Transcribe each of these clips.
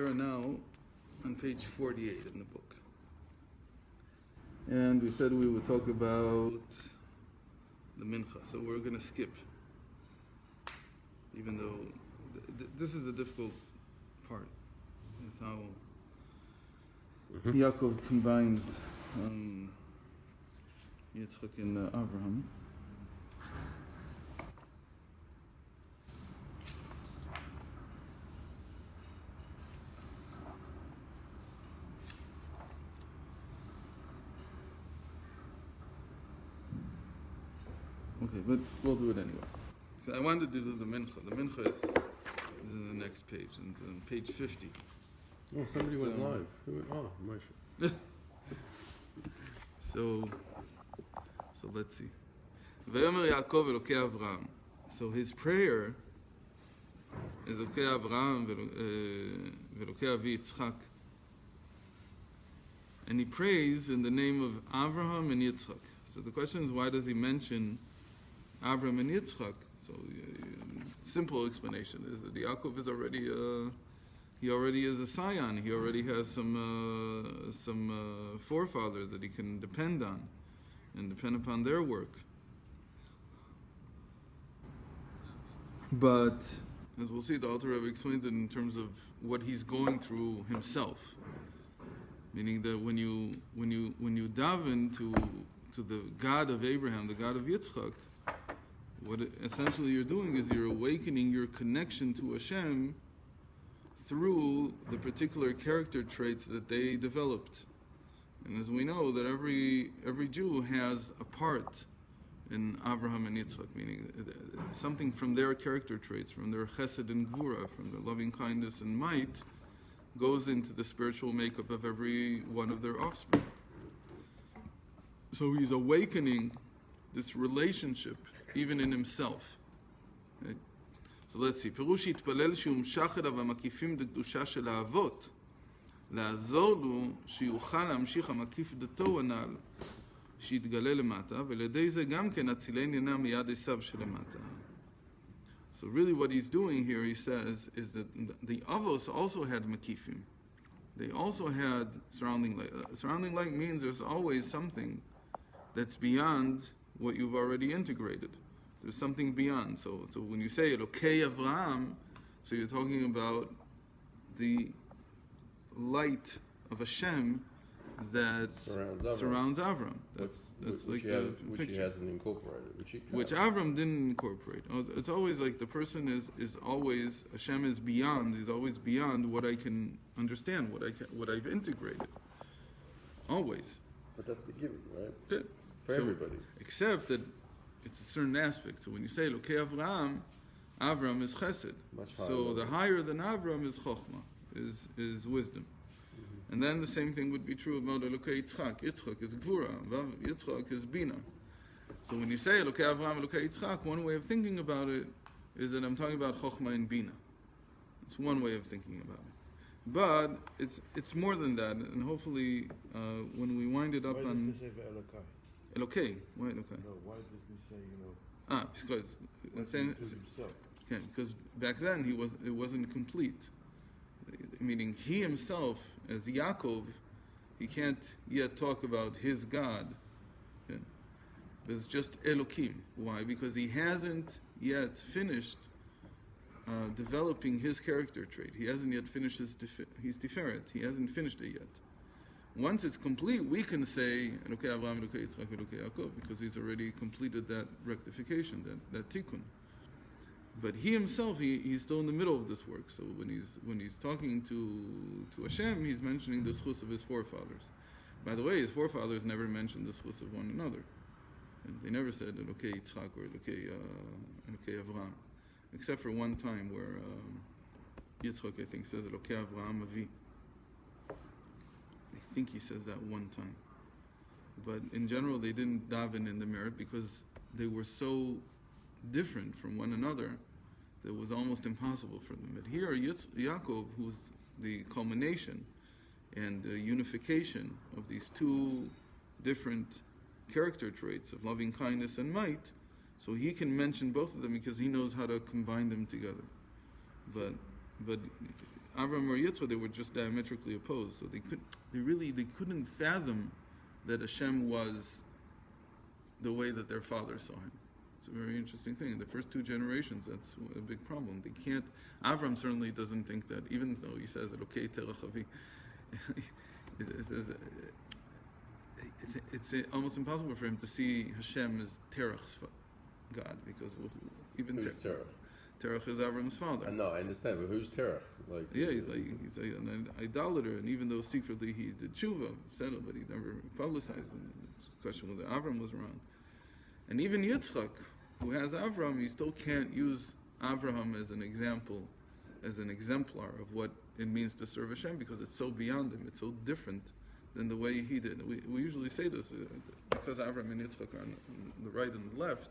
are now on page 48 in the book. And we said we would talk about the mincha, so we're going to skip. Even though this is a difficult part. It's how Yaakov combines Yitzchak and Abraham. Okay, but we'll do it anyway. I wanted to do the mincha. The mincha is in the next page, on page 50. Oh, somebody went live. Oh, Moshe. So let's see. ויאמר יעקב אלוקי אברהם. So his prayer is אלוקי אברהם ואלוקי אבי יצחק. And he prays in the name of Abraham and Yitzchak. So the question is, why does he mention Abraham and Yitzchak? So simple explanation is that Yaakov is already he already is a scion. He already has some forefathers that he can depend on and depend upon their work. But as we'll see, the Alter Rebbe explains it in terms of what he's going through himself, meaning that when you daven to the God of Abraham, the God of Yitzchak, what essentially you're doing is you're awakening your connection to Hashem through the particular character traits that they developed. And as we know, that every Jew has a part in Abraham and Yitzchak, meaning something from their character traits, from their chesed and gvura, from their loving kindness and might, goes into the spiritual makeup of every one of their offspring. So he's awakening this relationship even in himself. Okay? So let's see. פירוש יתפלל שיומשך אליו המקיפים דקדושה של האבות, לעזור לו שיוכל להמשיך המקיף דתו הנ"ל, שיתגלה למטה, ולידי זה גם כן אצילי עניינה מיד עשיו שלמטה. So really what he's doing here, he says, is that the avos also had makifim. They also had surrounding light. Surrounding light means there's always something that's beyond what you've already integrated. There's something beyond. So when you say Elokei Avraham, so you're talking about the light of Hashem that surrounds Avram. That's like the picture. Which he hasn't incorporated. Which Avram didn't incorporate. It's always like the person is always, Hashem is beyond. He's always beyond what I can understand, what I've integrated. Always. But that's a given, right? Yeah. For everybody. Except that it's a certain aspect. So when you say Elokei Avraham, Avram is chesed. So the higher than Avram is chokhmah, is wisdom. Mm-hmm. And then the same thing would be true about Elokei Yitzchak. Yitzchak is gvura, Yitzchak is bina. So when you say Elokei Avraham, Elokei Yitzchak, one way of thinking about it is that I'm talking about chokhmah and bina. It's one way of thinking about it. But it's more than that, and hopefully when we wind it up on... Why does it say Elokei? Elokei. Why Elokei? No, why does it say, because it's saying, okay, because back then it wasn't complete. Meaning he himself, as Yaakov, he can't yet talk about his God. Okay? But it's just Elokim. Why? Because he hasn't yet finished developing his character trait. He hasn't yet finished his tiferet. He hasn't finished it yet. Once it's complete, we can say Elokei Avraham, Elokei Yitzchak, Elokei Yaakov, because he's already completed that rectification, that tikkun. But he himself, he's still in the middle of this work. So when he's talking to Hashem, he's mentioning the schus of his forefathers. By the way, his forefathers never mentioned the schus of one another. And they never said Elokei Yitzchak or Elokei Avraham, except for one time where Yitzchak, I think, says Elokei Avraham Avi. I think he says that one time. But in general, they didn't daven in the merit because they were so different from one another that it was almost impossible for them. But here, Yaakov, who's the culmination and the unification of these two different character traits of loving kindness and might, so he can mention both of them because he knows how to combine them together. But Avram or Yitzchak, they were just diametrically opposed. So they couldn't fathom that Hashem was the way that their father saw him. It's a very interesting thing. In the first two generations, that's a big problem. They can't. Avram certainly doesn't think that, even though he says it, okay, terach avi. It's almost impossible for him to see Hashem as Terach's God, because even Terach? Terach is Avram's father. No, I understand, but who's Terach? He's an idolater, and even though secretly he did tshuva, said it, but he never publicized it. It's a question whether Avram was around. And even Yitzchak, who has Avram, he still can't use Avraham as an example, as an exemplar of what it means to serve Hashem, because it's so beyond him, it's so different than the way he did. We usually say this, because Avram and Yitzchak are on the right and the left,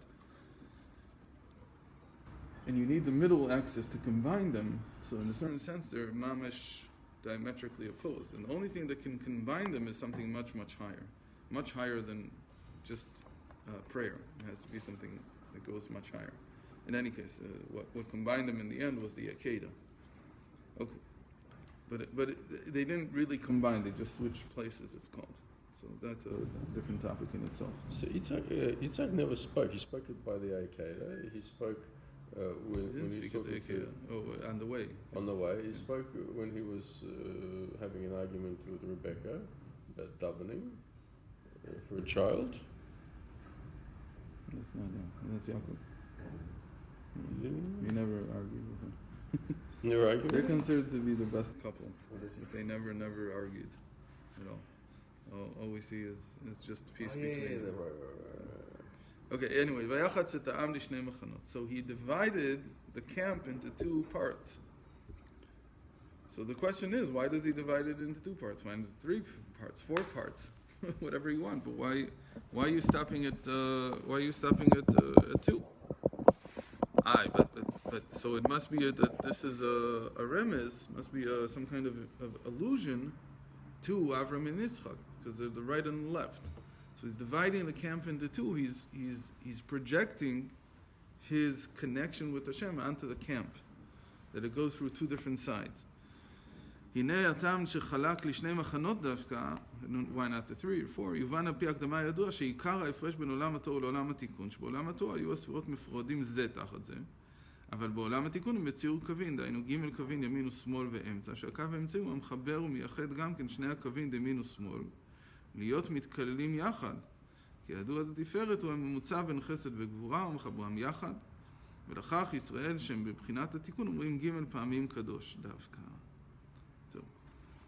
and you need the middle axis to combine them, so in a certain sense they're mamash diametrically opposed, and the only thing that can combine them is something much, much higher than just prayer. It has to be something that goes much higher. In any case, what combined them in the end was the Akedah. Okay. But they didn't really combine, they just switched places, it's called. So that's a different topic in itself. So Yitzhak never spoke. He spoke it by the Akedah. He spoke when he was talking to... on the way. On the way. He spoke when he was having an argument with Rebecca about davening for a child. That's not him. That's Ya'akov. You never argued with him. Never argued? They're considered to be the best couple. But they never argued at all. All we see is just peace between them. Right. Okay, anyway. So he divided the camp into two parts. So the question is, why does he divide it into two parts? Why not 3 parts, 4 parts? Whatever you want, but why are you stopping at 2? But so it must be that this is a remez, must be some kind of allusion to Avram and Yitzchak, because they're the right and the left. So he's dividing the camp into 2. He's projecting his connection with Hashem onto the camp, that it goes through 2 different sides. הנה הטעם שחלק לשני מחנות דווקא, why not the 3 or 4, יובן על פי הקדמה ידוע שעיקר ההפרש בין עולם התורה לעולם התיקון, שבעולם התורה היו הספירות מפורדים זה תחת זה, אבל בעולם התיקון הם בציור קווין, דהיינו ג' קווין ימין ושמאל ואמצע, שהקו האמצעי הוא המחבר ומייחד גם כן שני הקווין ימין ושמאל, להיות מתכללים יחד, כי ידוע התפארת הוא הממוצע בין חסד וגבורה ומחברם יחד, ולכך ישראל שהם בבחינת התיקון אומרים ג' פעמים קדוש דווקא.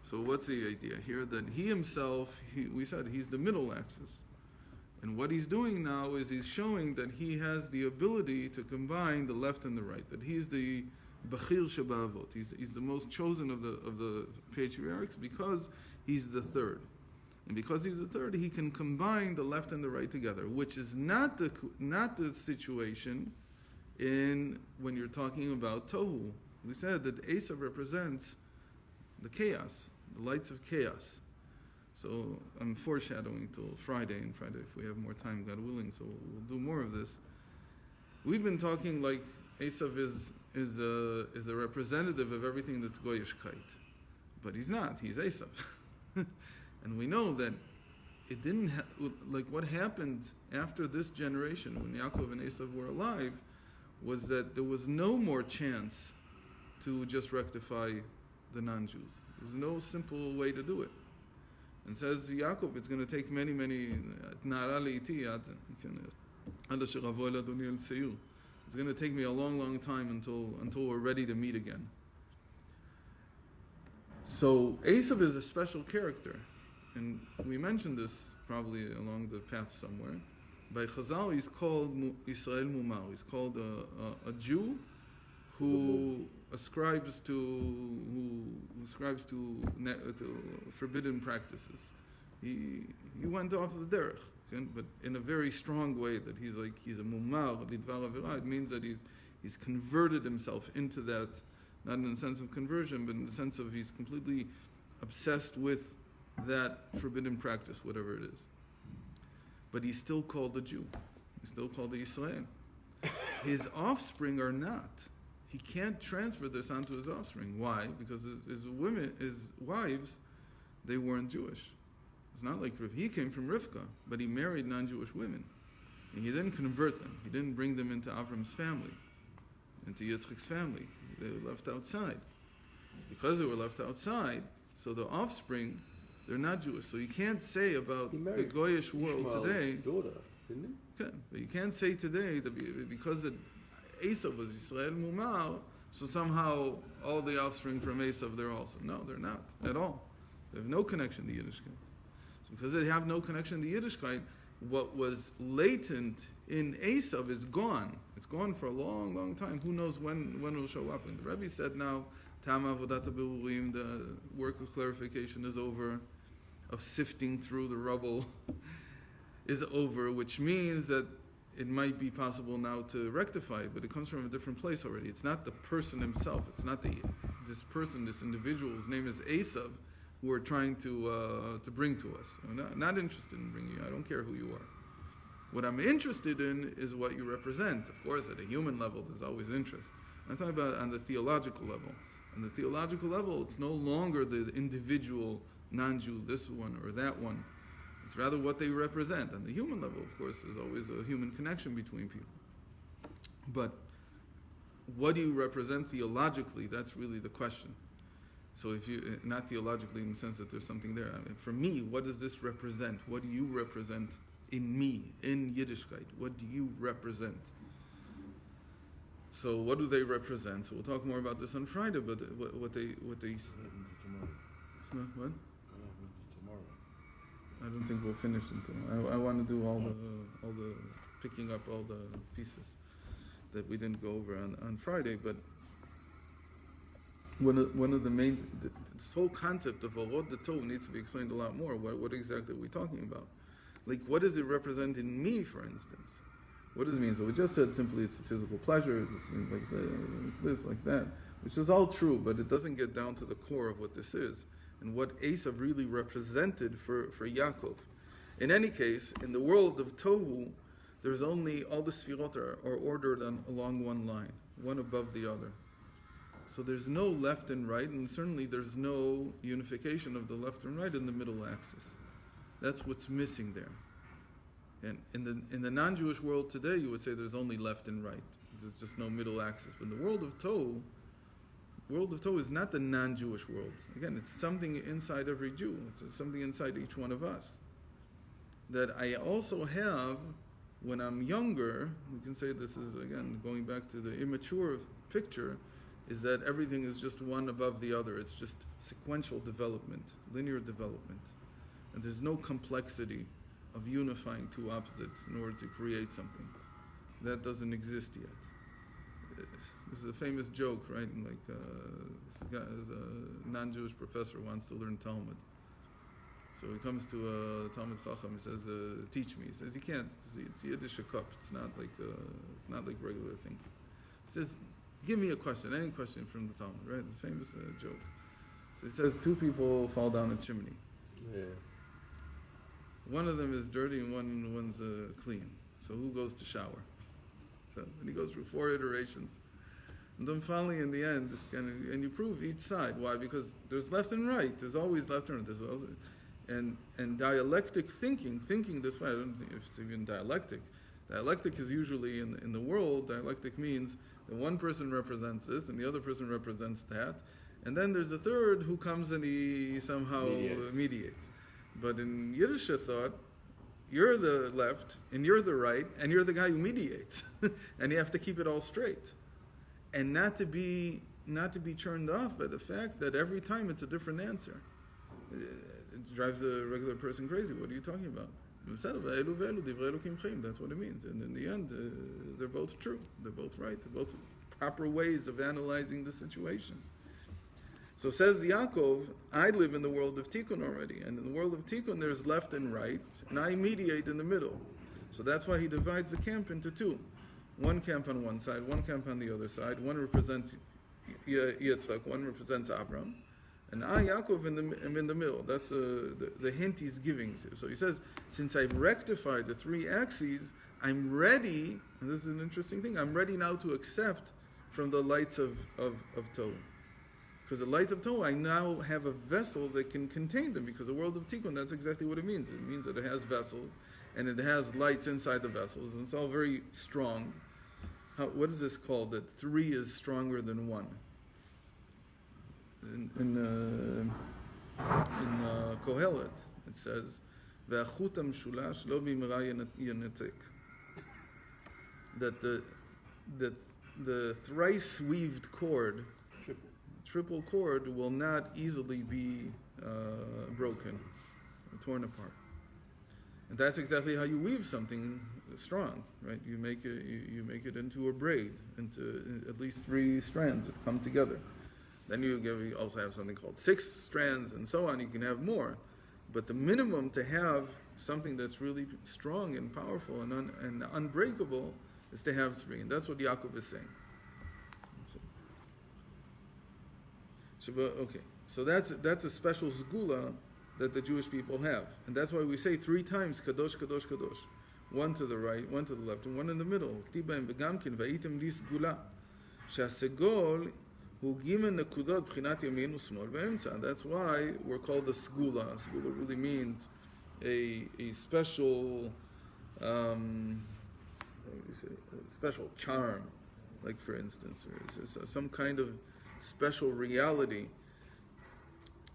So what's the idea here? That he himself, we said he's the middle axis. And what he's doing now is he's showing that he has the ability to combine the left and the right. That he's the Bachir Shabavot. He's the most chosen of the patriarchs because he's the third. And because he's the third, he can combine the left and the right together, which is not the situation when you're talking about Tohu. We said that Esau represents the chaos, the lights of chaos. So I'm foreshadowing till Friday, and Friday, if we have more time, God willing, so we'll do more of this. We've been talking like Esau is a representative of everything that's Goyishkeit. But he's not, he's Esau. And we know that it didn't, like what happened after this generation, when Yaakov and Esau were alive, was that there was no more chance to just rectify the non-Jews. There's no simple way to do it. And says Yaakov, it's going to take many, it's going to take me a long, long time until we're ready to meet again. So Esau is a special character, and we mentioned this probably along the path somewhere. By Chazal, he's called Israel Mumar. He's called a Jew who ascribes to forbidden practices. He went off the derech, okay? But in a very strong way. That he's a mumar lidvar avira. It means that he's converted himself into that, not in the sense of conversion, but in the sense of he's completely obsessed with that forbidden practice, whatever it is. But he's still called a Jew. He's still called the Israel. His offspring are not. he can't transfer this onto his offspring. Why? Because his wives, they weren't Jewish. It's not like he came from Rivka, but he married non-Jewish women. And he didn't convert them. He didn't bring them into Avram's family, into Yitzchak's family. They were left outside. Because they were left outside, so the offspring, they're not Jewish. So you can't say about the Goyish world today. Daughter, didn't he? Okay, but you can't say today that because Esau was Yisrael Mumar, so somehow all the offspring from Esau, they're also. No, they're not at all. They have no connection to Yiddishkeit. So because they have no connection to Yiddishkeit, what was latent in Esau is gone. It's gone for a long, long time. Who knows when it will show up? And the Rebbe said now, Tam Avodat HaBirurim, the work of clarification is over, of sifting through the rubble is over, which means that it might be possible now to rectify it, but it comes from a different place already. It's not the person himself. It's not this person, this individual, whose name is Esau, who are trying to bring to us. I'm not interested in bringing you. I don't care who you are. What I'm interested in is what you represent. Of course, at a human level, there's always interest. I'm talking about on the theological level. On the theological level, it's no longer the individual non-Jew, this one or that one. It's rather what they represent. On the human level, of course, there's always a human connection between people. But what do you represent theologically? That's really the question. So if you, not theologically in the sense that there's something there. I mean, for me, what does this represent? What do you represent in me, in Yiddishkeit? What do you represent? So what do they represent? So we'll talk more about this on Friday, but what they Tomorrow. what? Tomorrow. I don't think we'll finish until I want to do all the picking up all the pieces that we didn't go over on Friday, but one of the main, this whole concept of Orot the Tov needs to be explained a lot more. What exactly are we talking about? Like, what does it represent in me, for instance? What does it mean? So we just said simply it's a physical pleasure, it's like this, like that, which is all true, but it doesn't get down to the core of what this is and what Esau really represented for Yaakov. In any case, in the world of Tohu, there's only, all the Sfirot are ordered along one line, one above the other. So there's no left and right, and certainly there's no unification of the left and right in the middle axis. That's what's missing there. And in the non-Jewish world today, you would say there's only left and right. There's just no middle axis. But in the world of Tohu is not the non-Jewish world. Again, it's something inside every Jew. It's something inside each one of us. That I also have, when I'm younger, we can say this is, again, going back to the immature picture, is that everything is just one above the other. It's just sequential development, linear development. And there's no complexity of unifying two opposites in order to create something. That doesn't exist yet. This is a famous joke, right? And like a non-Jewish professor wants to learn Talmud. So he comes to a Talmud Chacham. He says, "Teach me." He says, "You can't. It's Yiddish cup. It's not like regular thinking." He says, "Give me a question, any question from the Talmud." Right? The famous joke. So he says, two people fall down a chimney. Yeah. One of them is dirty and one's clean. So who goes to shower? So and he goes through 4 iterations. And then finally in the end, and you prove each side. Why? Because there's left and right. There's always left and right. And dialectic thinking this way, I don't think it's even dialectic. Dialectic is usually in the world, dialectic means that one person represents this and the other person represents that. And then there's a third who comes and he somehow mediates. But in Yiddish thought, you're the left, and you're the right, and you're the guy who mediates. And you have to keep it all straight. And not to be turned off by the fact that every time it's a different answer. It drives a regular person crazy. What are you talking about? That's what it means. And in the end, they're both true. They're both right. They're both proper ways of analyzing the situation. So says Yaakov, I live in the world of Tikkun already, and in the world of Tikkun there's left and right, and I mediate in the middle. So that's why he divides the camp into two. One camp on one side, one camp on the other side. One represents Yitzchak, one represents Abraham, and I, Yaakov, am in the middle. That's the hint he's giving. So he says, since I've rectified the 3 axes, I'm ready, and this is an interesting thing, I'm ready now to accept from the lights of Tohu. Because the lights of Tohu, I now have a vessel that can contain them, because the world of Tikkun, that's exactly what it means. It means that it has vessels, and it has lights inside the vessels, and it's all very strong. What is this called? That 3 is stronger than 1. In Kohelet, it says, "Ve'achut ha'mshulash lo b'mira yanetzek." That the thrice weaved cord, triple cord, will not easily be broken, torn apart. And that's exactly how you weave something strong, right? You make it into a braid, into at least 3 strands that come together. Then you also have something called 6 strands, and so on. You can have more, but the minimum to have something that's really strong and powerful and unbreakable is to have 3, and that's what Yaakov is saying. So that's a special sgula that the Jewish people have, and that's why we say 3 times kadosh kadosh kadosh, 1 to the right, 1 to the left, and 1 in the middle. That's why we're called the sgula. Sgula really means a special a special charm, like for instance, or some kind of special reality.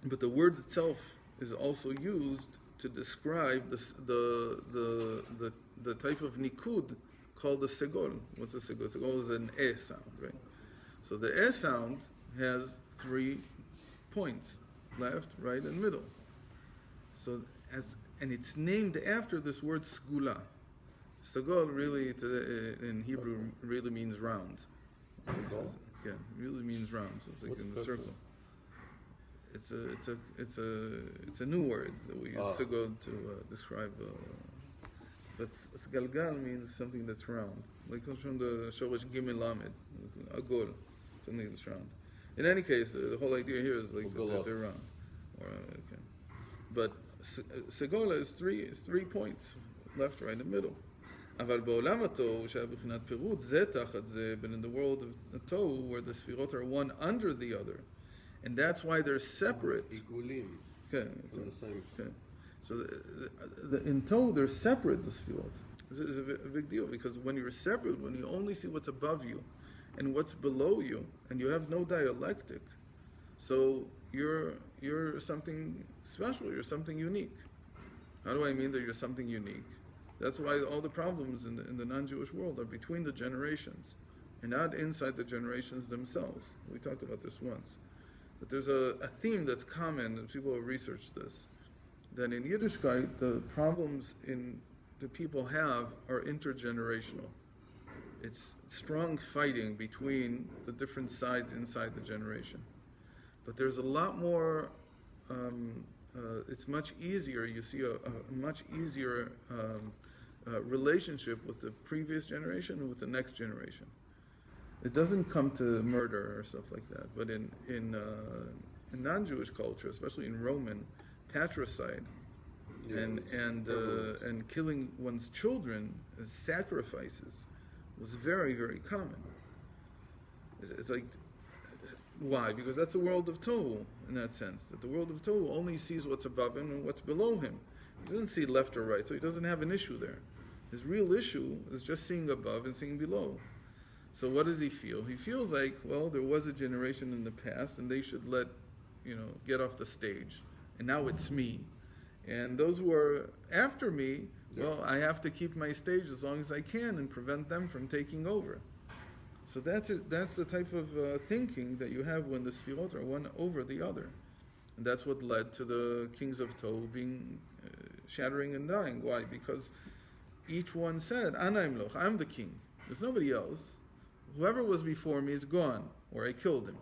But the word itself is also used to describe the type of nikud called the segol. What's a segol? Segol is an e sound, right? So the e sound has 3 points: left, right, and middle. So and it's named after this word sgula. Segol really, in Hebrew, really means round. Yeah, really means round. So it's like in the circle. It's a new word that we use segol to describe. But galgal means something that's round. Like comes from the shoresh gimel lamed, agol, something that's round. In any case, the whole idea here is like that they're round. But segola is 3 points, left, right, and middle. אבל בעולם התוהו, שהיה בחינת פירוט, זה תחת זה, but in the world of Tohu, where the sfirot are one under the other, and that's why they're separate. Okay, so in Tohu, they're separate, the sfirot. This is a big deal, because when you're separate, when you only see what's above you and what's below you, and you have no dialectic, so you're something special, you're something unique. How do I mean that you're something unique? That's why all the problems in the non-Jewish world are between the generations and not inside the generations themselves. We talked about this once. But there's a theme that's common, and people have researched this, that in Yiddishkeit, the problems the people have are intergenerational. It's strong fighting between the different sides inside the generation. But there's a lot more, it's much easier, you see a much easier relationship with the previous generation and with the next generation. It doesn't come to murder or stuff like that, but in non-Jewish culture, especially in Roman, patricide and killing one's children as sacrifices was very, very common. It's like, why? Because that's the world of Tohu in that sense. That the world of Tohu only sees what's above him and what's below him. He doesn't see left or right, so he doesn't have an issue there. His real issue is just seeing above and seeing below. So what does he feel? He feels like, well, there was a generation in the past, and they should get off the stage. And now it's me. And those who are after me, well, I have to keep my stage as long as I can and prevent them from taking over. So that's it. That's the type of thinking that you have when the sfirot are one over the other. And that's what led to the kings of Tohu being shattering and dying. Why? Because each one said, Ana imloch, I'm the king. There's nobody else. Whoever was before me is gone, or I killed him.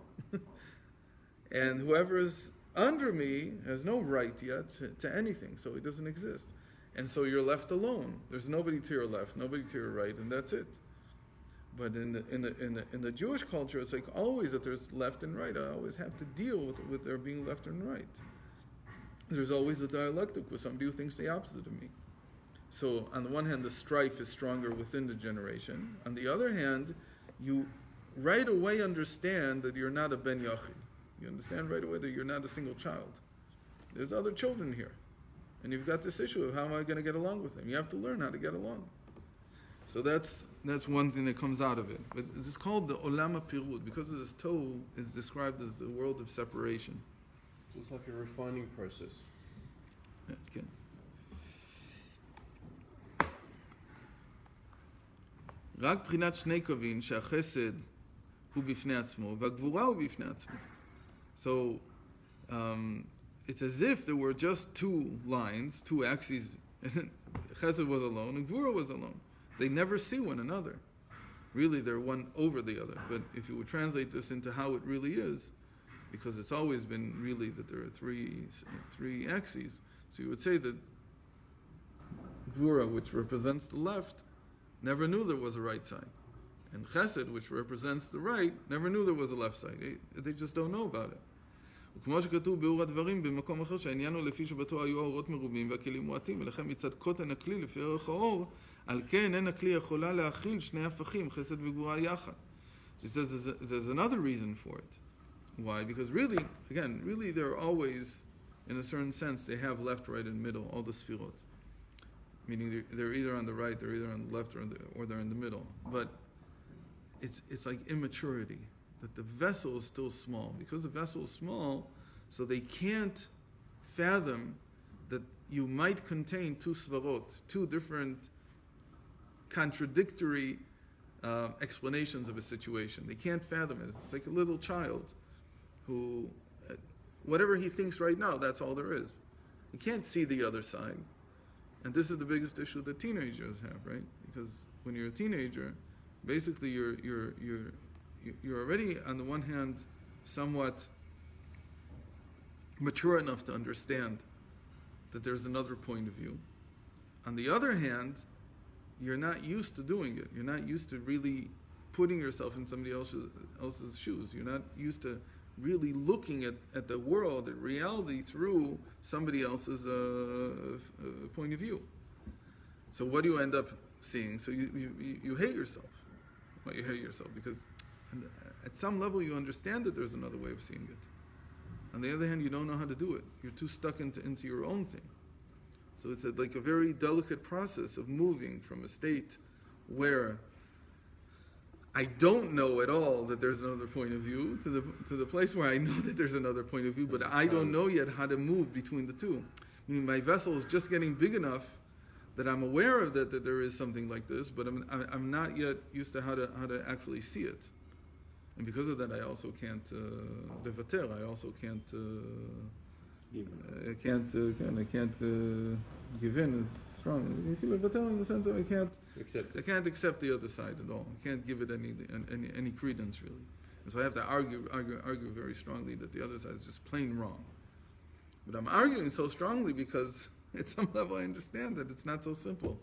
And whoever is under me has no right yet to anything, so it doesn't exist. And so you're left alone. There's nobody to your left, nobody to your right, and that's it. But in the Jewish culture, it's like always that there's left and right. I always have to deal with there being left and right. There's always a dialectic with somebody who thinks the opposite of me. So on the one hand, the strife is stronger within the generation. On the other hand, right away understand that you're not a ben yachid. You understand right away that you're not a single child. There's other children here. And you've got this issue of how am I going to get along with them? You have to learn how to get along. So that's one thing that comes out of it. But it's called the olam pirud because this toe is described as the world of separation. So it's like a refining process. Okay. רק בחינת שני קווים שהחסד הוא בפני עצמו והגבורה הוא בפני עצמו. So it's as if there were just two lines, two axes. Chesed was alone and Gvura was alone. They never see one another. Really, they're one over the other. But if you would translate this into how it really is, because it's always been really that there are three axes, so you would say that Gvura, which represents the left, never knew there was a right side. And Chesed, which represents the right, never knew there was a left side. They just don't know about it. וכמו שכתוב באור הדברים במקום אחר שהעניין הוא לפי שבתו היו האורות מרובים והכלים מועטים ולכן מצד קוטן הכלי לפי ערך האור על כן אין הכלי יכולה להכיל שני הפכים חסד וגבורה יחד. He says there's another reason for it. Why? Because really they're always, in a certain sense, they have left, right, and middle, all the sfirot. Meaning they're either on the right, they're either on the left, or they're in the middle. But it's like immaturity. That the vessel is still small. Because the vessel is small, so they can't fathom that you might contain two svarot, two different contradictory explanations of a situation. They can't fathom it. It's like a little child who, whatever he thinks right now, that's all there is. He can't see the other side. And this is the biggest issue that teenagers have, right? Because when you're a teenager, basically you're already, on the one hand, somewhat mature enough to understand that there's another point of view. On the other hand, you're not used to doing it. You're not used to really putting yourself in somebody else's shoes. You're not used to really looking at the world, at reality, through somebody else's point of view. So what do you end up seeing? So you hate yourself. Well, you hate yourself because at some level you understand that there's another way of seeing it. On the other hand, you don't know how to do it. You're too stuck into your own thing. So it's like a very delicate process of moving from a state where I don't know at all that there's another point of view to the place where I know that there's another point of view, but I don't know yet how to move between the two. I mean, my vessel is just getting big enough that I'm aware of that there is something like this, but I'm not yet used to how to actually see it. And because of that, I also can't devater. I also can't give in as strong. You can devater in the sense that I can't accept the other side at all. I can't give it any credence really. And so I have to argue very strongly that the other side is just plain wrong. But I'm arguing so strongly because at some level I understand that it's not so simple.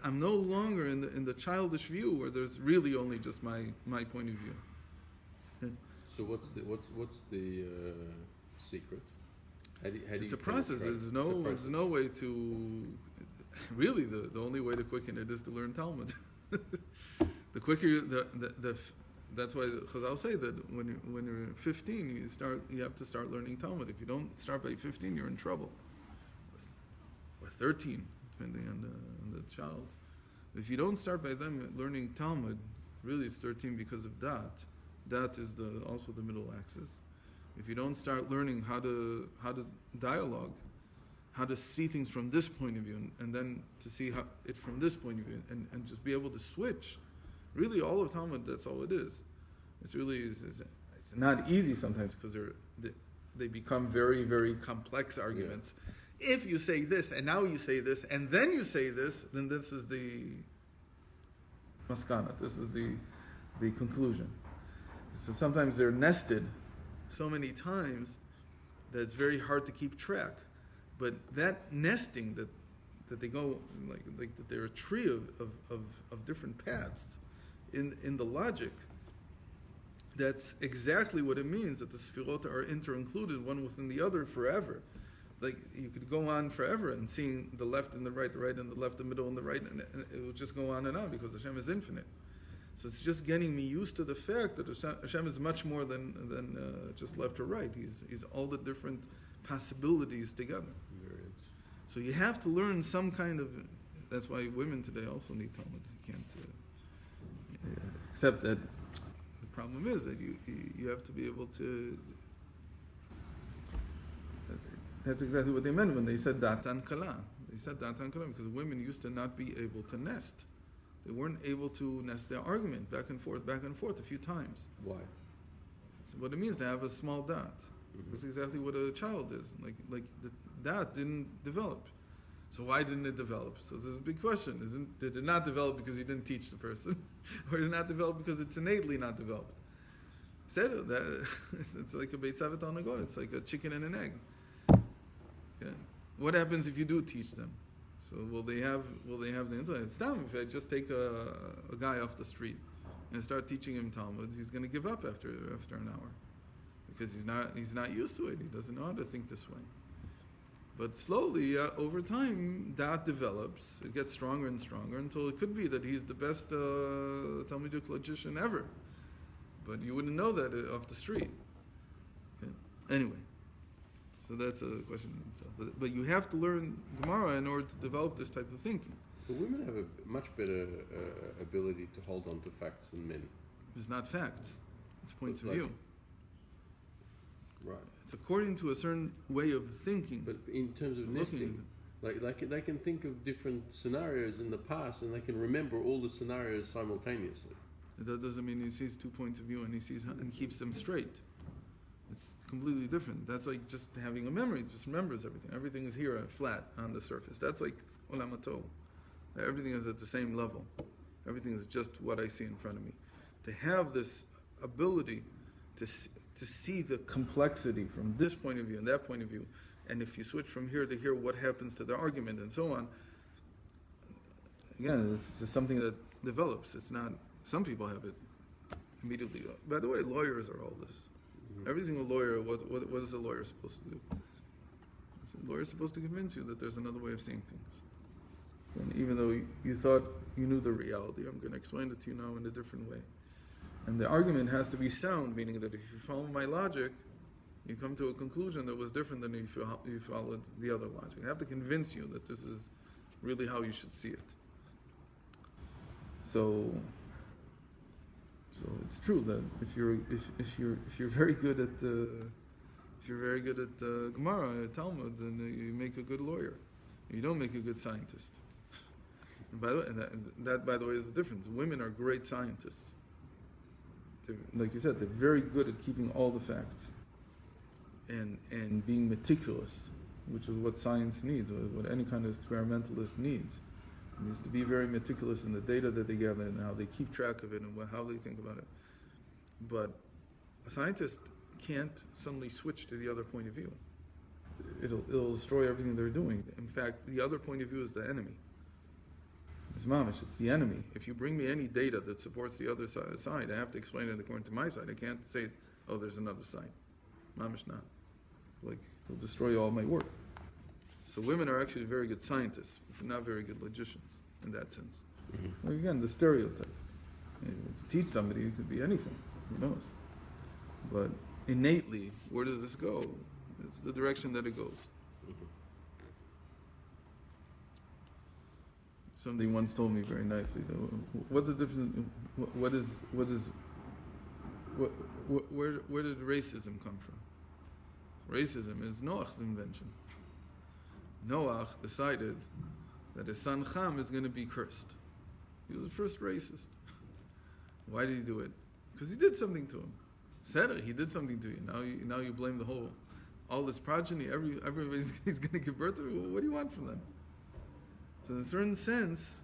I'm no longer in the childish view where there's really only just my point of view. So what's the secret? How do you it's a process. There's no way to really the only way to quicken it is to learn Talmud. The quicker that's why Chazal say that when you're 15 you have to start learning Talmud. If you don't start by 15, you're in trouble. Or 13, depending on the child. If you don't start by them learning Talmud, really it's 13 because of that. That is also the middle axis. If you don't start learning how to dialogue, how to see things from this point of view, and then to see it from this point of view, and just be able to switch, really all of Talmud, that's all it is. It's really it's not easy sometimes because they become very, very complex arguments. Yeah. If you say this, and now you say this, and then you say this, then this is the maskana. This is the conclusion. So sometimes they're nested so many times that it's very hard to keep track. But that nesting that they go like that they're a tree of different paths in the logic. That's exactly what it means that the sfirot are inter-included one within the other forever. Like you could go on forever and seeing the left and the right and the left, the middle and the right, and it will just go on because Hashem is infinite. So it's just getting me used to the fact that Hashem is much more than just left or right. He's all the different possibilities together. So you have to learn some kind of. That's why women today also need Talmud. You can't accept that. The problem is that you have to be able to. That's exactly what they meant when they said datan kala. They said datan kala because women used to not be able to nest. They weren't able to nest their argument back and forth a few times. Why? So what it means to have a small dot. Mm-hmm. That's exactly what a child is. Like the dot didn't develop. So why didn't it develop? So there's a big question. Did it not develop because you didn't teach the person? Or did it not develop because it's innately not developed? It's like a beit savet al nagot. It's like a chicken and an egg. Okay. What happens if you do teach them? So will they have the intellect? It's down. If I just take a guy off the street and start teaching him Talmud, he's going to give up after an hour because he's not used to it. He doesn't know how to think this way. But slowly, over time, that develops. It gets stronger and stronger until it could be that he's the best Talmudic logician ever. But you wouldn't know that off the street. Okay. Anyway. So that's a question in itself. But you have to learn Gemara in order to develop this type of thinking. But women have a much better ability to hold on to facts than men. It's not facts. It's points of view. Right. It's according to a certain way of thinking. But in terms of nesting, like they can think of different scenarios in the past and they can remember all the scenarios simultaneously. That doesn't mean he sees 2 points of view and he keeps them straight. It's completely different. That's like just having a memory. It just remembers everything. Everything is here, flat on the surface. That's like olam hatov. Everything is at the same level. Everything is just what I see in front of me. To have this ability to see the complexity from this point of view and that point of view, and if you switch from here to here, what happens to the argument and so on. Again, it's just something that develops. It's not. Some people have it immediately. By the way, lawyers are all this. Every single lawyer, what is a lawyer supposed to do? A lawyer is supposed to convince you that there's another way of seeing things. And even though you thought you knew the reality, I'm going to explain it to you now in a different way. And the argument has to be sound, meaning that if you follow my logic, you come to a conclusion that was different than if you followed the other logic. I have to convince you that this is really how you should see it. So it's true that if you're very good at Gemara, Talmud, then you make a good lawyer. You don't make a good scientist. And by the way, that by the way is the difference. Women are great scientists. Like you said, they're very good at keeping all the facts and being meticulous, which is what science needs, what any kind of experimentalist needs. It needs to be very meticulous in the data that they gather and how they keep track of it and how they think about it. But a scientist can't suddenly switch to the other point of view. It'll destroy everything they're doing. In fact, the other point of view is the enemy. It's mamish, it's the enemy. If you bring me any data that supports the other side, I have to explain it according to my side. I can't say, oh, there's another side. Mamish not. Like, it'll destroy all my work. So women are actually very good scientists, but not very good logicians in that sense. Mm-hmm. Well, again, the stereotype. To teach somebody, it could be anything. Who knows? But innately, where does this go? It's the direction that it goes. Mm-hmm. Somebody once told me very nicely, though, what's the difference? Where did racism come from? Racism is Noach's invention. Noach decided that his son Ham is going to be cursed. He was the first racist. Why did he do it? Because he did something to him. Said he did something to you. Now you blame all this progeny. Everybody's he's going to give birth to. Well, what do you want from them? So in a certain sense,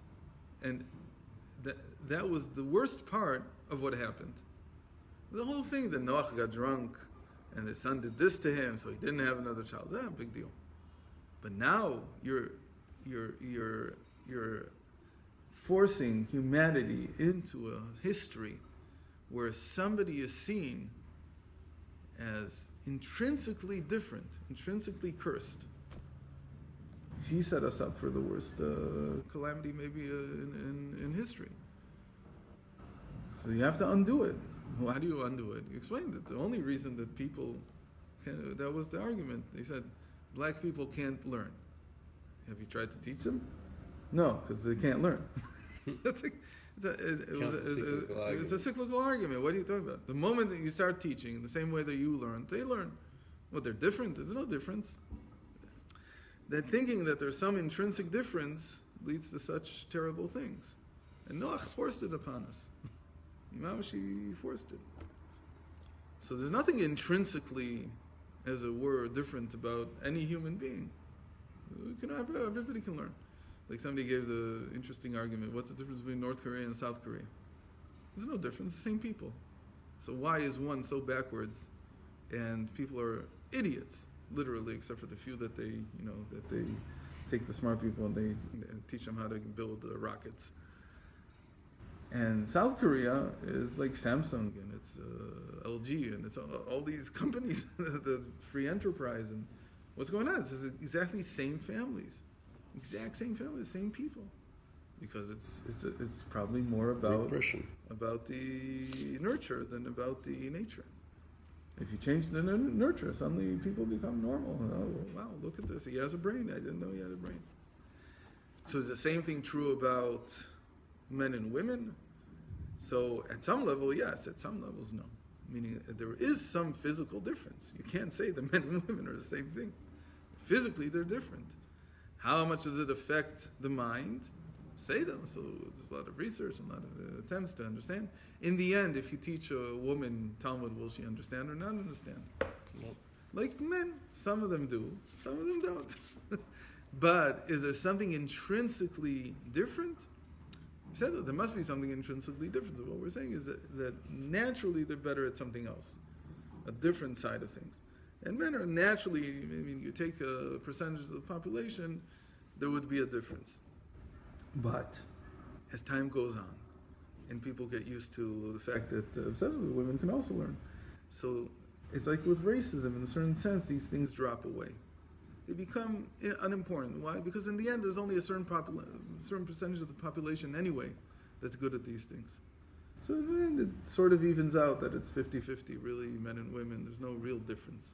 and that was the worst part of what happened. The whole thing that Noach got drunk and his son did this to him, so he didn't have another child. Big deal. But now you're forcing humanity into a history where somebody is seen as intrinsically different, intrinsically cursed. He set us up for the worst calamity maybe in history. So you have to undo it. Well, how do you undo it? You explained it. The only reason that people that was the argument. They said, black people can't learn. Have you tried to teach them? No, because they can't learn. It's a cyclical argument. What are you talking about? The moment that you start teaching, the same way that you learn, they learn. Well, they're different. There's no difference. That thinking that there's some intrinsic difference leads to such terrible things. And Noach forced it upon us. He forced it. So there's nothing intrinsically, as it were, different about any human being. Everybody can learn. Like somebody gave the interesting argument, what's the difference between North Korea and South Korea? There's no difference, the same people. So why is one so backwards and people are idiots, literally, except for the few that they take the smart people and they teach them how to build rockets. And South Korea is like Samsung and it's LG and it's all these companies, the free enterprise, and what's going on? It's exactly same families, exact same families, same people, because it's probably more about the nurture than about the nature. If you change the nurture, suddenly people become normal. Oh, wow, look at this. He has a brain. I didn't know he had a brain. So is the same thing true about men and women? So at some level, yes. At some levels, no. Meaning there is some physical difference. You can't say the men and women are the same thing. Physically, they're different. How much does it affect the mind? Say them. So there's a lot of research and a lot of attempts to understand. In the end, if you teach a woman Talmud, will she understand or not understand? Nope. Like men, some of them do, some of them don't. But is there something intrinsically different? We said that there must be something intrinsically different. So what we're saying is that naturally they're better at something else, a different side of things. And men are naturally, you take a percentage of the population, there would be a difference. But as time goes on, and people get used to the fact that women can also learn. So it's like with racism, in a certain sense, these things drop away. They become unimportant. Why? Because in the end, there's only a certain percentage of the population anyway that's good at these things. So in the end, it sort of evens out that it's 50-50, really, men and women. There's no real difference.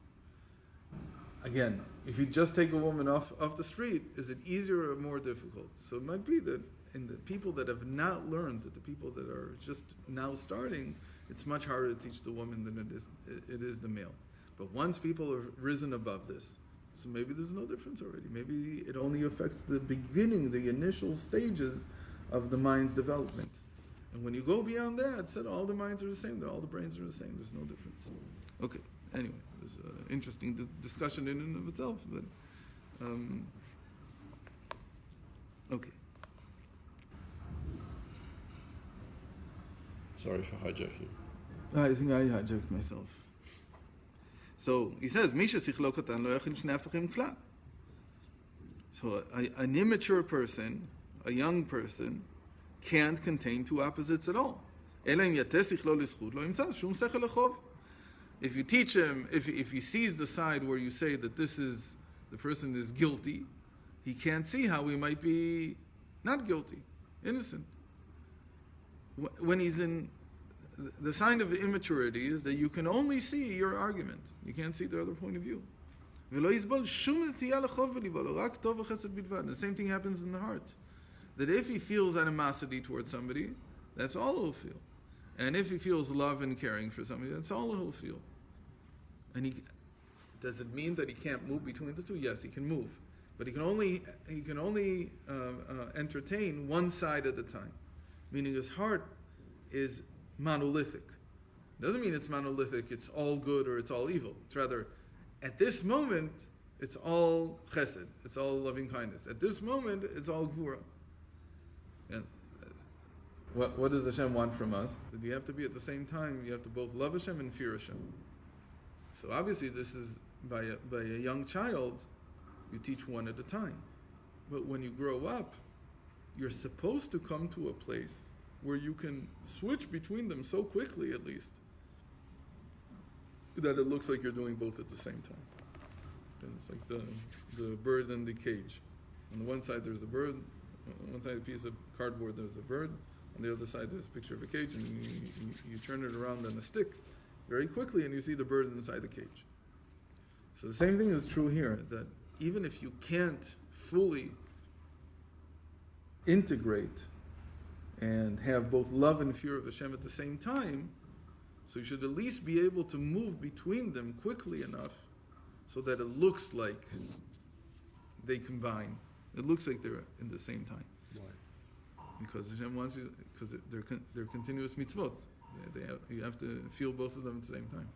Again, if you just take a woman off the street, is it easier or more difficult? So it might be that in the people that have not learned, that the people that are just now starting, it's much harder to teach the woman than it is the male. But once people have risen above this, so maybe there's no difference already. Maybe it only affects the beginning, the initial stages of the mind's development. And when you go beyond that, said all the minds are the same, all the brains are the same, there's no difference. Okay, anyway, there's an interesting discussion in and of itself, but okay. Sorry for hijacking. I think I hijacked myself. So he says, Misha sichlo katan lo yachil shnei hafachim klal. So an immature person, a young person, can't contain two opposites at all. Ela im yateh sichlo lischut lo yimtza shum sechel lechov. If you teach him, if he sees the side where you say that the person is guilty, he can't see how he might be not guilty, innocent. When he's in, the sign of immaturity is that you can only see your argument. You can't see the other point of view. The same thing happens in the heart. That if he feels animosity towards somebody, that's all he'll feel. And if he feels love and caring for somebody, that's all he'll feel. And does it mean that he can't move between the two? Yes, he can move. But he can only entertain one side at a time. Meaning his heart is monolithic. Doesn't mean it's monolithic, it's all good or it's all evil. It's rather, at this moment, it's all chesed, it's all loving kindness. At this moment, it's all gvura. And what does Hashem want from us? That you have to be at the same time, you have to both love Hashem and fear Hashem. So obviously this is, by a young child, you teach one at a time. But when you grow up, you're supposed to come to a place where you can switch between them so quickly, at least, that it looks like you're doing both at the same time. And it's like the bird in the cage. On the one side there's a bird, on one side a piece of cardboard there's a bird, On the other side, there's a picture of a cage, and you turn it around on a stick very quickly, and you see the bird inside the cage. So the same thing is true here, that even if you can't fully integrate and have both love and fear of Hashem at the same time, so you should at least be able to move between them quickly enough so that it looks like they combine. It looks like they're in the same time. Why? Because Hashem wants you, because they're continuous mitzvot. You have to feel both of them at the same time.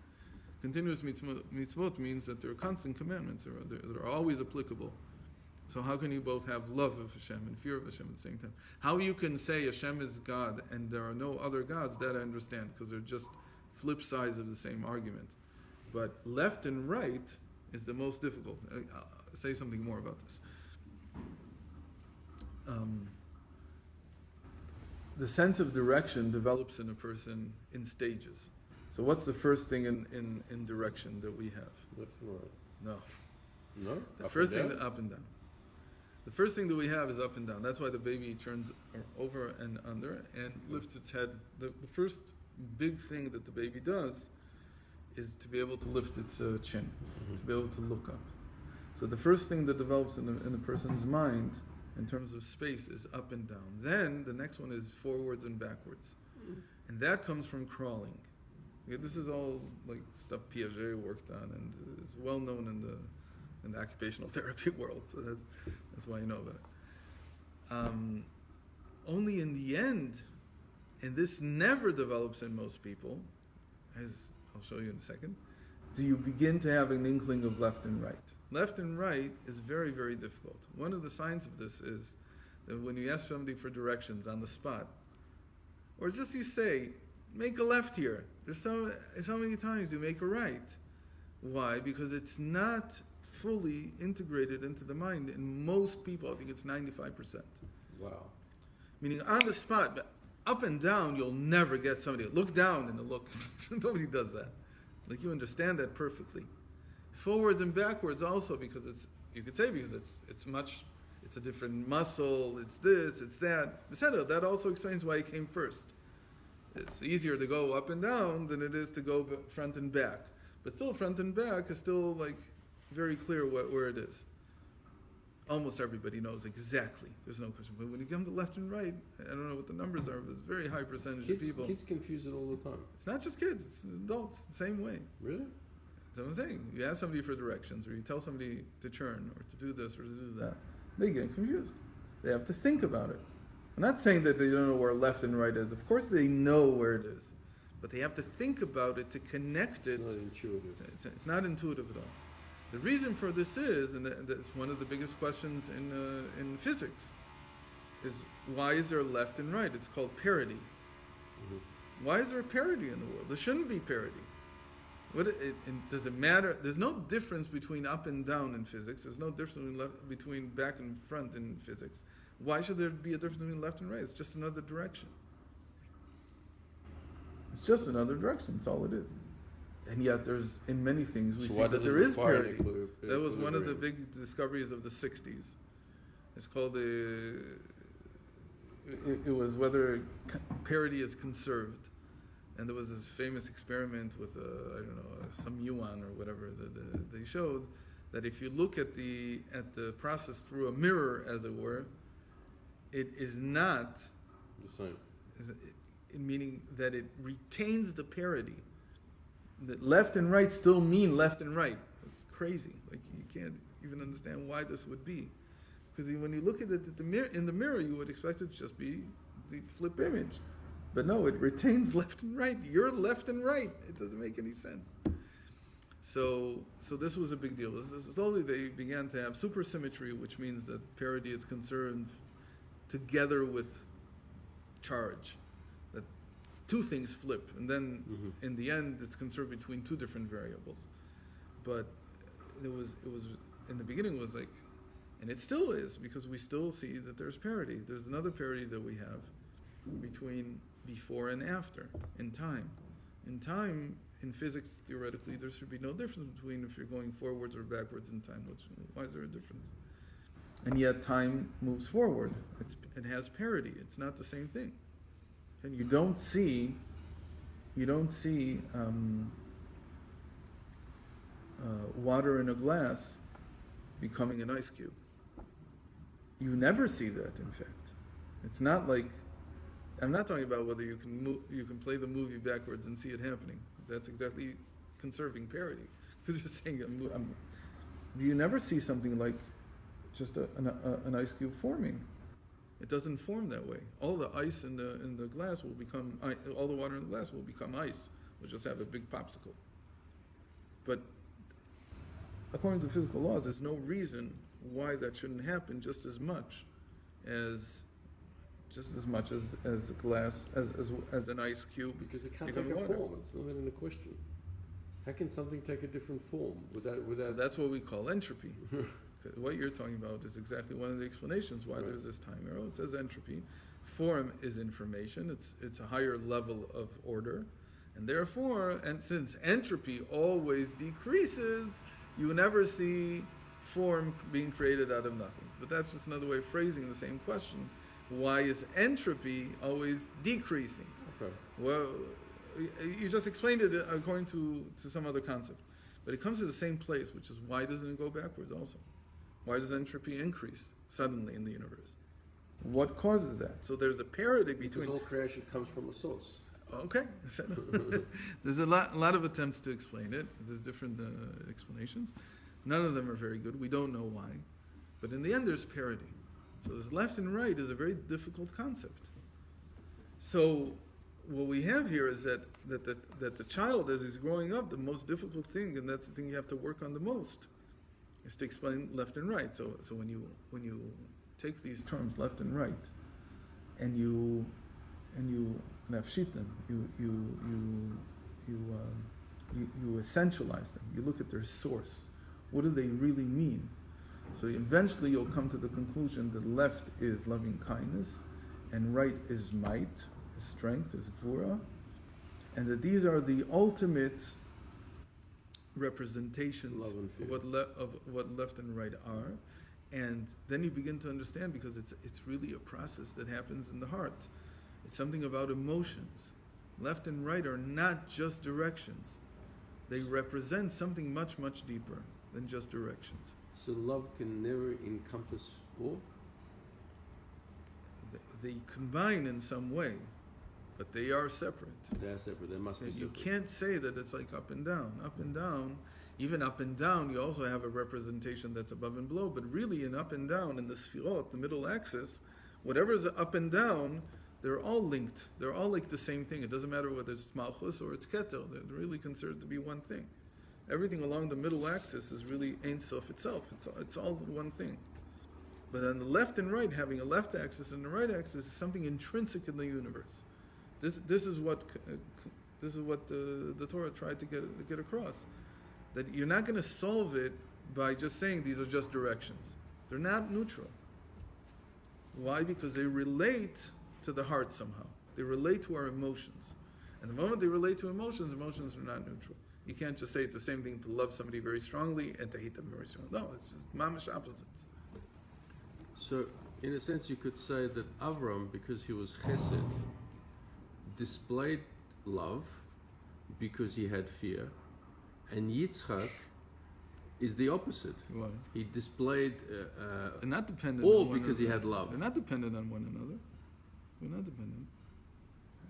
Continuous mitzvot means that they're constant commandments, they're always applicable. So how can you both have love of Hashem and fear of Hashem at the same time? How you can say Hashem is God and there are no other gods, that I understand, because they're just flip sides of the same argument. But left and right is the most difficult. I'll say something more about this. The sense of direction develops in a person in stages. So what's the first thing in direction that we have? Left and right. No. No? The first thing, up and down. The first thing that we have is up and down. That's why the baby turns over and under and lifts its head. The first big thing that the baby does is to be able to lift its chin, to be able to look up. So the first thing that develops in a person's mind in terms of space is up and down. Then the next one is forwards and backwards. And that comes from crawling. Okay, this is all like stuff Piaget worked on and it's well known in the occupational therapy world. So that's why you know about it. Only in the end, and this never develops in most people, as I'll show you in a second, do you begin to have an inkling of left and right. Left and right is very, very difficult. One of the signs of this is that when you ask somebody for directions on the spot, or just you say, make a left here. There's so many times you make a right. Why? Because it's not fully integrated into the mind. In most people, I think it's 95%. Wow. Meaning on the spot, but up and down, you'll never get somebody. Look down and look. Nobody does that. Like you understand that perfectly. Forwards and backwards also, because it's a different muscle, it's this, it's that. That also explains why it came first. It's easier to go up and down than it is to go front and back. But still, front and back is still like very clear where it is. Almost everybody knows exactly. There's no question. But when you come to left and right, I don't know what the numbers are, but it's a very high percentage of people. Kids confuse it all the time. It's not just kids, it's adults, same way. Really? That's what I'm saying. You ask somebody for directions, or you tell somebody to turn, or to do this, or to do that. They get confused. They have to think about it. I'm not saying that they don't know where left and right is. Of course they know where it is. But they have to think about it to connect it. It's not intuitive. It's not intuitive at all. The reason for this is, and that's one of the biggest questions in physics, is why is there left and right? It's called parity. Mm-hmm. Why is there parity in the world? There shouldn't be parity. Does it matter? There's no difference between up and down in physics. There's no difference between back and front in physics. Why should there be a difference between left and right? It's just another direction. It's just another direction. That's all it is. And yet there's, in many things, we see that there is parity. That was one of the big discoveries of the 60s. It's called it was whether parity is conserved. And there was this famous experiment with, some yuan or whatever that they showed, that if you look at the process through a mirror, as it were, it is not the same. Meaning that it retains the parity. That left and right still mean left and right. It's crazy. Like you can't even understand why this would be. Because when you look at it in the mirror, you would expect it to just be the flip image. But no, it retains left and right. You're left and right. It doesn't make any sense. So this was a big deal. Slowly they began to have supersymmetry, which means that parity is concerned together with charge. That two things flip, and then in the end it's conserved between two different variables. But it was in the beginning was like, and it still is, because we still see that there's parity. There's another parity that we have between before and after in time. In time, in physics, theoretically, there should be no difference between if you're going forwards or backwards in time. Why is there a difference? And yet time moves forward. It has parity. It's not the same thing. And you don't see water in a glass becoming an ice cube. You never see that, in fact. It's not like, I'm not talking about whether you can play the movie backwards and see it happening. That's exactly conserving parity. Because you're saying, you never see something like just an ice cube forming. It doesn't form that way. All the ice in the glass will become, all the water in the glass will become ice. We'll just have a big popsicle. But according to physical laws, there's no reason why that shouldn't happen just as much as a glass, as an ice cube. Because it can't take becoming a water. form. It's not even a question. How can something take a different form without? So that's what we call entropy. What you're talking about is exactly one of the explanations why there's this time arrow. It says entropy. Form is information. It's a higher level of order, and therefore, and since entropy always decreases, you never see form being created out of nothing. But that's just another way of phrasing the same question. Why is entropy always decreasing? Okay. Well, you just explained it according to some other concept. But it comes to the same place, which is why doesn't it go backwards also? Why does entropy increase suddenly in the universe? What causes that? So there's a parity between... Because all creation comes from a source. Okay. There's a lot of attempts to explain it. There's different explanations. None of them are very good. We don't know why. But in the end, there's parity. So this left and right is a very difficult concept. So what we have here is that the child, as he's growing up, the most difficult thing, and that's the thing you have to work on the most, is to explain left and right. So when you take these terms, left and right, and you nafshit them, you essentialize them. You look at their source. What do they really mean? So eventually you'll come to the conclusion that left is loving kindness, and right is might, is strength, is gvura, and that these are the ultimate representations of what left and right are. And then you begin to understand, because it's really a process that happens in the heart. It's something about emotions. Left and right are not just directions. They represent something much, much deeper than just directions. So love can never encompass all? They combine in some way, but they are separate. They are separate. They must be separate. You can't say that it's like up and down. Up and down, even up and down, you also have a representation that's above and below, but really in up and down, in the sphirot, the middle axis, whatever's up and down, they're all linked. They're all like the same thing. It doesn't matter whether it's malchus or it's ketel. They're really considered to be one thing. Everything along the middle axis is really Ein Sof itself. It's all one thing. But on the left and right, having a left axis and a right axis is something intrinsic in the universe. This is what the Torah tried to get across. That you're not going to solve it by just saying these are just directions. They're not neutral. Why? Because they relate to the heart somehow. They relate to our emotions. And the moment they relate to emotions are not neutral. You can't just say it's the same thing to love somebody very strongly and to hate them very strongly. No, it's just mamash opposites. So, in a sense, you could say that Avram, because he was chesed, displayed love because he had fear, and Yitzchak is the opposite. Why? He displayed They're not dependent all on one because he another. had love. They're not dependent on one another. They're not dependent.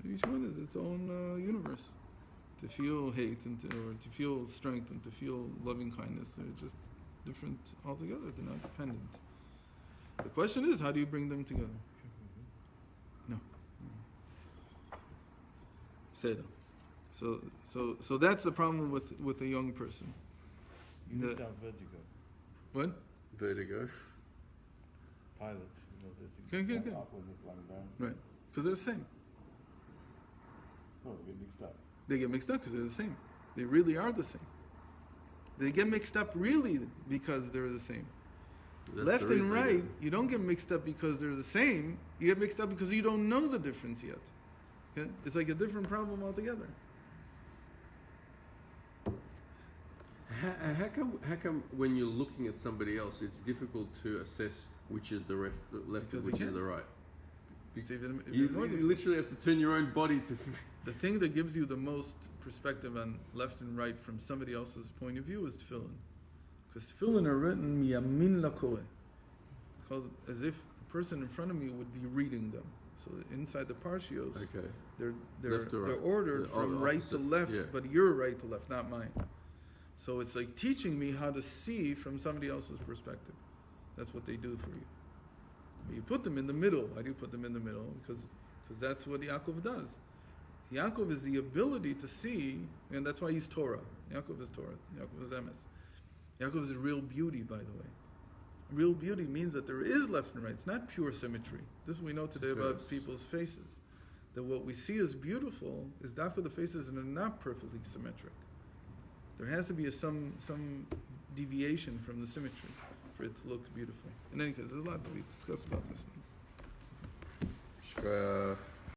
Each one is its own universe. To feel hate or to feel strength and to feel loving kindness, they're just different altogether. They're not dependent. The question is, how do you bring them together? No. Seder. So that's the problem with a young person. You missed out vertigo. What? Vertigo. Pilots, you know, that Okay. up when they flying down. Right. Because they're the same. No, they get mixed up. They get mixed up because they're the same. They really are the same. They get mixed up really because they're the same. That's Left the and reason right, you don't get mixed up because they're the same. You get mixed up because you don't know the difference yet. Okay? It's like a different problem altogether. How come when you're looking at somebody else, it's difficult to assess which is the left Because and which you is the can't. right? It's even You more difficult. literally have to turn your own body to. The thing that gives you the most perspective on left and right from somebody else's point of view is tefillin. Because tefillin are written miyamin lakoreh. It's called as if the person in front of me would be reading them. So inside the parshios, Okay. they're Left to right. ordered Yeah, from right to opposite, left, yeah. but you're right to left, not mine. So it's like teaching me how to see from somebody else's perspective. That's what they do for you. You put them in the middle. Why do you put them in the middle? Because that's what Yaakov does. Yaakov is the ability to see, and that's why he's Torah. Yaakov is Torah. Yaakov is emes. Yaakov is real beauty, by the way. Real beauty means that there is left and right. It's not pure symmetry. This we know today about Yes. people's faces. That what we see as beautiful is that for the faces and are not perfectly symmetric. There has to be some deviation from the symmetry for it to look beautiful. In any case, there's a lot to be discussed about this one. Shkoyach.